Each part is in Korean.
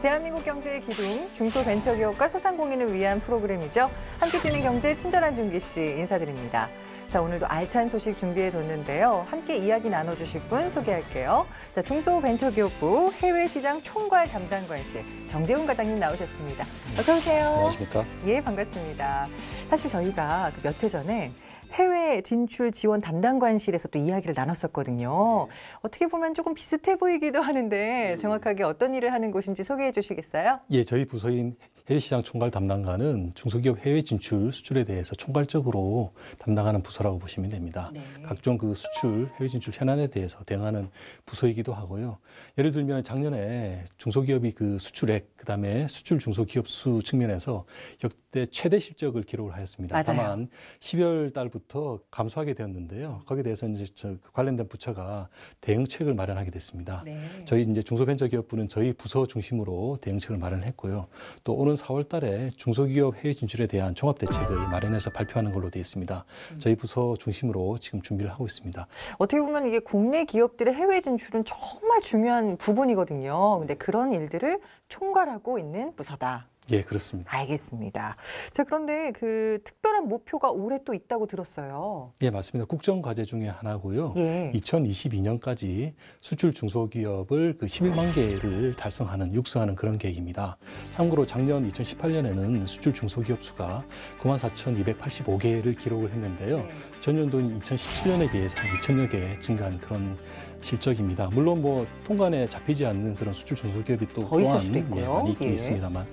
대한민국 경제의 기둥, 중소벤처기업과 소상공인을 위한 프로그램이죠. 함께 뛰는 경제 친절한 준기 씨 인사드립니다. 자, 오늘도 알찬 소식 준비해뒀는데요. 함께 이야기 나눠주실 분 소개할게요. 자, 중소벤처기업부 해외시장 총괄 담당관실 정재훈 과장님 나오셨습니다. 어서 오세요. 안녕하십니까? 예, 반갑습니다. 사실 저희가 몇 해 전에 해외 진출 지원 담당관실에서 또 이야기를 나눴었거든요. 어떻게 보면 조금 비슷해 보이기도 하는데 정확하게 어떤 일을 하는 곳인지 소개해 주시겠어요? 예, 저희 부서인 해외시장 총괄 담당관은 중소기업 해외 진출 수출에 대해서 총괄적으로 담당하는 부서라고 보시면 됩니다. 네. 각종 그 수출, 해외 진출 현안에 대해서 대응하는 부서이기도 하고요. 예를 들면 작년에 중소기업이 그 수출액, 그다음에 수출 중소기업 수 측면에서 역대 최대 실적을 기록을 하였습니다. 맞아요. 다만 12월 달부터 감소하게 되었는데요. 거기에 대해서 이제 관련된 부처가 대응책을 마련하게 됐습니다. 네. 저희 이제 중소벤처기업부는 저희 부서 중심으로 대응책을 마련했고요. 또 오는 4월 달에 중소기업 해외 진출에 대한 종합대책을 마련해서 발표하는 걸로 되어 있습니다. 저희 부서 중심으로 지금 준비를 하고 있습니다. 어떻게 보면 이게 국내 기업들의 해외 진출은 정말 중요한 부분이거든요. 근데 그런 일들을 총괄하고 있는 부서다. 예, 그렇습니다. 알겠습니다. 자, 그런데 그 특별한 목표가 올해 또 있다고 들었어요. 예, 맞습니다. 국정과제 중에 하나고요. 예. 2022년까지 수출 중소기업을 그 11만 개를 달성하는, 육성하는 그런 계획입니다. 참고로 작년 2018년에는 수출 중소기업 수가 94,285개를 기록을 했는데요. 네. 전년도인 2017년에 비해서 한 2,000여 개 증가한 그런 실적입니다. 물론 뭐 통관에 잡히지 않는 그런 수출 중소기업이 또 더 있을 또한 수도 있고요. 많이 있긴 예. 있습니다만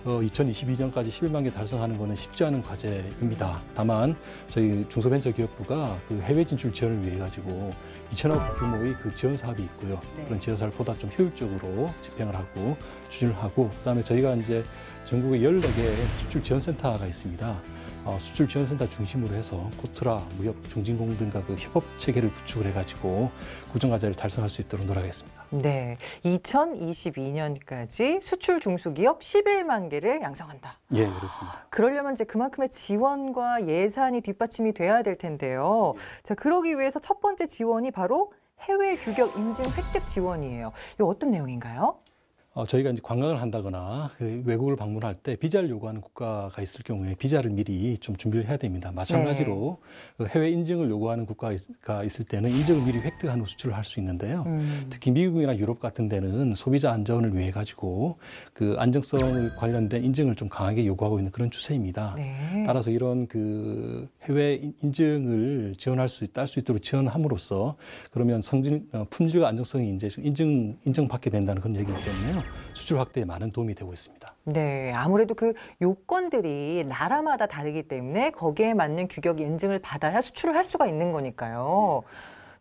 2022년까지 11만 개 달성하는 것은 쉽지 않은 과제입니다. 다만 저희 중소벤처기업부가 그 해외 진출 지원을 위해 가지고 2천억 규모의 그 지원 사업이 있고요. 네. 그런 지원 사업을 보다 좀 효율적으로 집행을 하고 추진을 하고 그다음에 저희가 이제 전국에 14개 수출 지원센터가 있습니다. 수출 지원센터 중심으로 해서 코트라, 무역, 중진공 등과 그 협업 체계를 구축을 해가지고 국정과제를 달성할 수 있도록 노력하겠습니다. 네, 2022년까지 수출 중소기업 11만 개를 양성한다. 예, 그렇습니다. 그러려면 이제 그만큼의 지원과 예산이 뒷받침이 돼야 될 텐데요. 자, 그러기 위해서 첫 번째 지원이 바로 해외 규격 인증 획득 지원이에요. 이거 어떤 내용인가요? 저희가 이제 관광을 한다거나 그 외국을 방문할 때 비자를 요구하는 국가가 있을 경우에 비자를 미리 좀 준비를 해야 됩니다. 마찬가지로 그 해외 인증을 요구하는 국가가 있을 때는 인증을 미리 획득한 후 수출을 할 수 있는데요. 특히 미국이나 유럽 같은 데는 소비자 안전을 위해 가지고 그 안정성을 관련된 인증을 좀 강하게 요구하고 있는 그런 추세입니다. 네. 따라서 이런 그 해외 인증을 지원할 수 딸 수 있도록 지원함으로써 그러면 품질과 안정성이 이제 인정받게 된다는 그런 얘기이기 때문에요. 수출 확대에 많은 도움이 되고 있습니다. 네, 아무래도 그 요건들이 나라마다 다르기 때문에 거기에 맞는 규격 인증을 받아야 수출을 할 수가 있는 거니까요.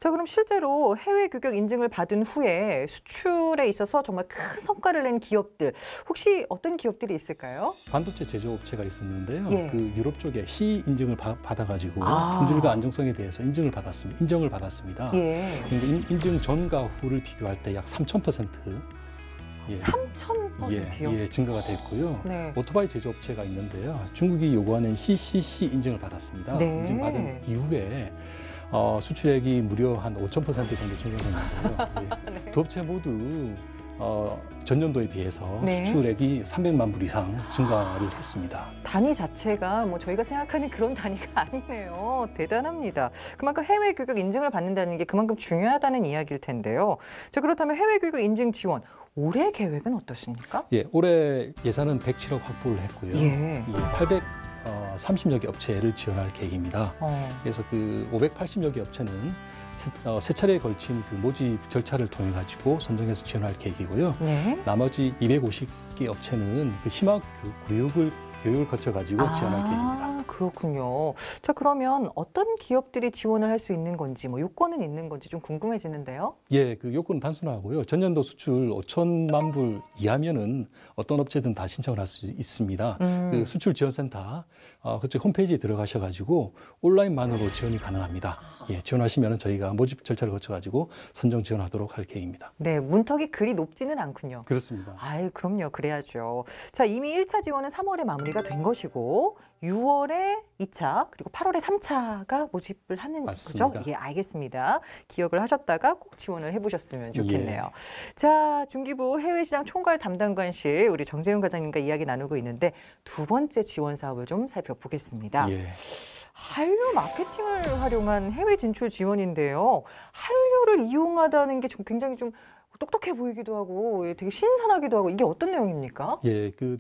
자, 그럼 실제로 해외 규격 인증을 받은 후에 수출에 있어서 정말 큰 성과를 낸 기업들, 혹시 어떤 기업들이 있을까요? 반도체 제조업체가 있었는데요. 예. 그 유럽 쪽에 C 인증을 받아가지고 품질과 안정성에 대해서 인정을 받았습니다. 예. 그런데 인증 전과 후를 비교할 때 약 3,000% 3,000%요? 예, 증가가 됐고요. 네. 오토바이 제조업체가 있는데요. 중국이 요구하는 CCC 인증을 받았습니다. 네. 인증받은 이후에 수출액이 무려 한 5,000% 정도 증가했는데요. 예. 네. 두 업체 모두 전년도에 비해서 네. 수출액이 300만 불 이상 증가를 했습니다. 단위 자체가 뭐 저희가 생각하는 그런 단위가 아니네요. 대단합니다. 그만큼 해외 규격 인증을 받는다는 게 그만큼 중요하다는 이야기일 텐데요. 자, 그렇다면 해외 규격 인증 지원, 올해 계획은 어떻습니까? 예, 올해 예산은 107억 확보를 했고요. 예. 830여 개 업체를 지원할 계획입니다. 그래서 그 580여 개 업체는 세 차례에 걸친 그 모집 절차를 통해 가지고 선정해서 지원할 계획이고요. 네. 나머지 250개 업체는 그 심화 교육을 거쳐 가지고 지원할 계획입니다. 그렇군요. 자, 그러면 어떤 기업들이 지원을 할 수 있는 건지, 뭐 요건은 있는 건지 좀 궁금해지는데요. 예, 그 요건은 단순하고요. 전년도 수출 5천만 불 이하면은 어떤 업체든 다 신청을 할 수 있습니다. 그 수출 지원센터 그쪽 홈페이지에 들어가셔가지고 온라인만으로 지원이 가능합니다. 예, 지원하시면은 저희가 모집 절차를 거쳐가지고 선정 지원하도록 할 계획입니다. 네, 문턱이 그리 높지는 않군요. 그렇습니다. 아이, 그럼요. 그래야죠. 자, 이미 1차 지원은 3월에 마무리가 된 것이고 6월에 7월에 2차 그리고 8월에 3차가 모집을 하는 맞습니다. 거죠? 예, 알겠습니다. 기억을 하셨다가 꼭 지원을 해보셨으면 좋겠네요. 자, 중기부 해외시장 총괄 담당관실 우리 정재윤 과장님과 이야기 나누고 있는데 두 번째 지원 사업을 좀 살펴보겠습니다. 한류 마케팅을 활용한 해외 진출 지원인데요. 한류를 이용하다는 게 굉장히 좀 똑똑해 보이기도 하고 되게 신선하기도 하고 이게 어떤 내용입니까? 예, 그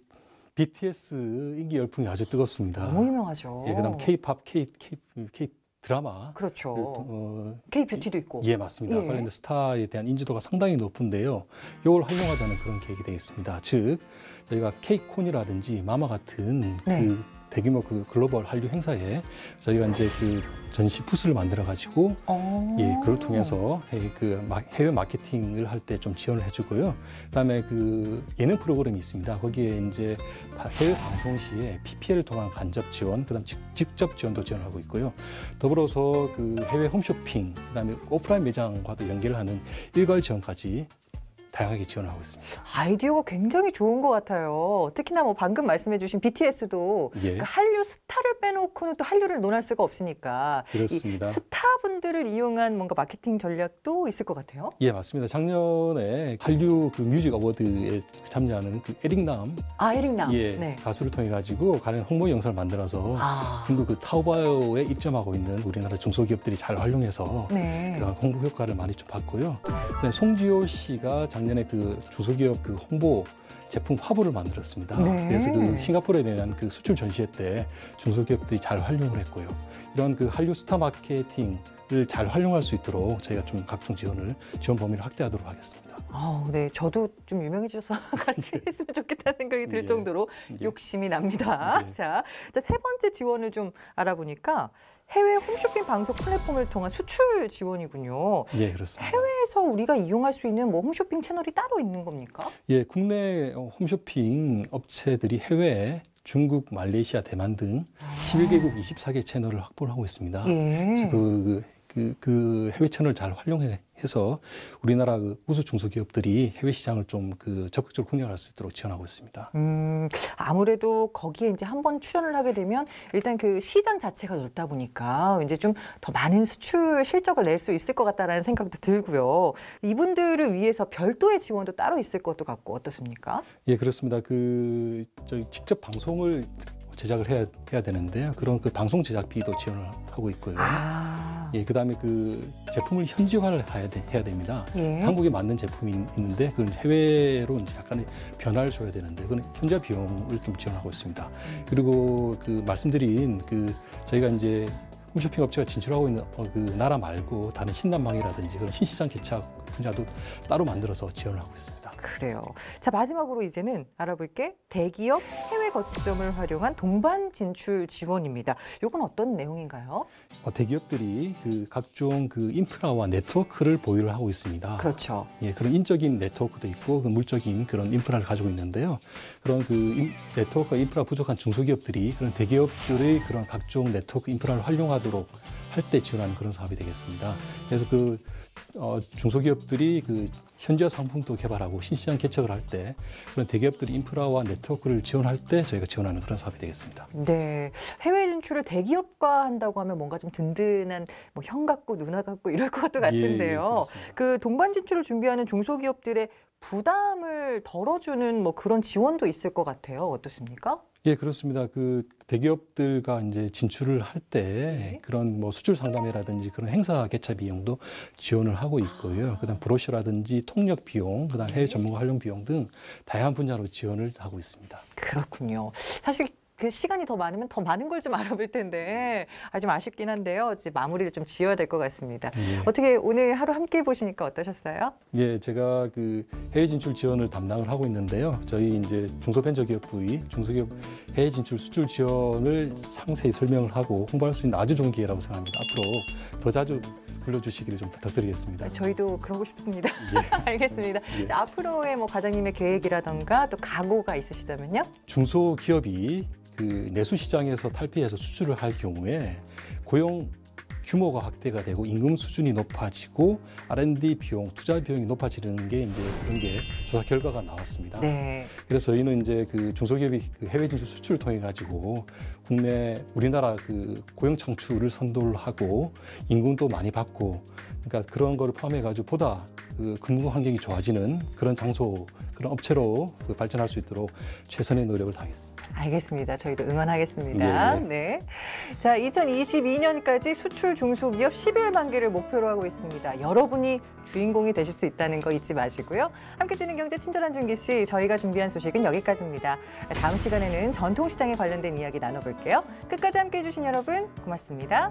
BTS 인기 열풍이 아주 뜨겁습니다. 너무 유명하죠. 예, 그다음 K-팝, K 드라마. 그렇죠. K-뷰티도 있고. 예, 맞습니다. 예. 관련된 스타에 대한 인지도가 상당히 높은데요. 이걸 활용하자는 그런 계획이 되겠습니다. 즉, 저희가 K콘이라든지 마마 같은 그 대규모 그 글로벌 한류 행사에 저희가 이제 그 전시 부스를 만들어 가지고 예, 그걸 통해서 해외 마케팅을 할 때 좀 지원을 해주고요. 그다음에 그 예능 프로그램이 있습니다. 거기에 이제 해외 방송 시에 PPL을 통한 간접 지원, 그다음 직접 지원도 지원하고 있고요. 더불어서 그 해외 홈쇼핑, 그다음에 오프라인 매장과도 연계를 하는 일괄 지원까지 다양하게 지원하고 있습니다. 아이디어가 굉장히 좋은 것 같아요. 특히나 뭐 방금 말씀해주신 BTS도 그 한류 스타를 빼놓고는 또 한류를 논할 수가 없으니까 그렇습니다. 이 스타분들을 이용한 뭔가 마케팅 전략도 있을 것 같아요. 예, 맞습니다. 작년에 한류 그 뮤직 어워드에 참여하는 그 에릭남, 에릭남, 가수를 통해 가지고 관련 홍보 영상을 만들어서 중국 그 타오바오에 입점하고 있는 우리나라 중소기업들이 잘 활용해서 홍보 효과를 많이 좀 봤고요. 그다음에 송지효 씨가 작년에 그 중소기업 그 홍보 제품 화보를 만들었습니다. 그래서 그 싱가포르에 대한 그 수출 전시회 때 중소기업들이 잘 활용을 했고요. 이런 그 한류 스타 마케팅을 잘 활용할 수 있도록 저희가 좀 각종 지원 범위를 확대하도록 하겠습니다. 네, 저도 좀 유명해져서 같이 했으면 좋겠다는 생각이 들 정도로 욕심이 납니다. 자, 세 번째 지원을 좀 알아보니까 해외 홈쇼핑 방송 플랫폼을 통한 수출 지원이군요. 예, 그렇습니다. 해외에서 우리가 이용할 수 있는 뭐 홈쇼핑 채널이 따로 있는 겁니까? 예, 국내 홈쇼핑 업체들이 해외에 중국, 말레이시아, 대만 등 11개국 24개 채널을 확보를 하고 있습니다. 그래서 그 해외 채널을 잘 활용해서 우리나라 그 우수 중소기업들이 해외 시장을 좀 그 적극적으로 공략할 수 있도록 지원하고 있습니다. 아무래도 거기에 이제 한번 출연을 하게 되면 일단 그 시장 자체가 넓다 보니까 이제 좀 더 많은 수출 실적을 낼 수 있을 것 같다라는 생각도 들고요. 이분들을 위해서 별도의 지원도 따로 있을 것도 같고 어떻습니까? 예, 그렇습니다. 저희 직접 방송을 제작을 해야 되는데요. 그런 그 방송 제작비도 지원을 하고 있고요. 예, 그다음에 그 제품을 현지화를 해야 됩니다. 한국에 맞는 제품이 있는데 그건 해외로 이제 약간의 변화를 줘야 되는데 그건 현지화 비용을 좀 지원하고 있습니다. 그리고 그 말씀드린 그 저희가 이제 홈쇼핑 업체가 진출하고 있는 그 나라 말고 다른 신남방이라든지 그런 신시장 개척 분야도 따로 만들어서 지원을 하고 있습니다. 그래요. 자, 마지막으로 이제는 알아볼 게 대기업 해외 거점을 활용한 동반 진출 지원입니다. 이건 어떤 내용인가요? 대기업들이 그 각종 그 인프라와 네트워크를 보유를 하고 있습니다. 그렇죠. 예, 그런 인적인 네트워크도 있고 그 물적인 그런 인프라를 가지고 있는데요. 그런 그 네트워크와 인프라 부족한 중소기업들이 그런 대기업들의 그런 각종 네트워크 인프라를 활용하도록 할 때 지원하는 그런 사업이 되겠습니다. 그래서 그 중소기업들이 그 현지화 상품도 개발하고 신시장 개척을 할 때 그런 대기업들이 인프라와 네트워크를 지원할 때 저희가 지원하는 그런 사업이 되겠습니다. 네, 해외 진출을 대기업과 한다고 하면 뭔가 좀 든든한 뭐 형 같고 누나 같고 이럴 것도 같은데요. 그 동반 진출을 준비하는 중소기업들의 부담을 덜어주는 뭐 그런 지원도 있을 것 같아요. 어떻습니까? 예, 그렇습니다. 그 대기업들과 이제 진출을 할 때 그런 뭐 수출 상담회라든지 그런 행사 개최 비용도 지원을 하고 있고요. 그다음 브로셔라든지 통역 비용, 그다음 해외 전문가 활용 비용 등 다양한 분야로 지원을 하고 있습니다. 그렇군요. 사실 그 시간이 더 많으면 더 많은 걸 좀 알아볼 텐데 좀 아쉽긴 한데요. 이제 마무리를 좀 지어야 될 것 같습니다. 어떻게 오늘 하루 함께 보시니까 어떠셨어요? 예, 제가 그 해외 진출 지원을 담당을 하고 있는데요. 저희 이제 중소벤처기업부의 중소기업 해외 진출 수출 지원을 상세히 설명을 하고 홍보할 수 있는 아주 좋은 기회라고 생각합니다. 앞으로 더 자주 불러주시기를 좀 부탁드리겠습니다. 저희도 그러고 싶습니다. 알겠습니다. 자, 앞으로의 뭐 과장님의 계획이라던가 또 각오가 있으시다면요? 중소기업이 그 내수 시장에서 탈피해서 수출을 할 경우에 고용 규모가 확대가 되고 임금 수준이 높아지고 R&D 비용, 투자 비용이 높아지는 게 이제 그런 게 조사 결과가 나왔습니다. 네. 그래서 저희는 이제 그 중소기업이 그 해외 진출 수출을 통해 가지고 국내 우리나라 그 고용 창출을 선도를 하고 임금도 많이 받고 그러니까 그런 거를 포함해 가지고 보다 그 근무 환경이 좋아지는 그런 장소, 그런 업체로 그 발전할 수 있도록 최선의 노력을 다하겠습니다. 알겠습니다. 저희도 응원하겠습니다. 네. 네. 자, 2022년까지 수출 중소기업 11만 개를 목표로 하고 있습니다. 여러분이 주인공이 되실 수 있다는 거 잊지 마시고요. 함께 뛰는 경제 친절한 준기 씨, 저희가 준비한 소식은 여기까지입니다. 다음 시간에는 전통시장에 관련된 이야기 나눠볼게요. 끝까지 함께 해주신 여러분 고맙습니다.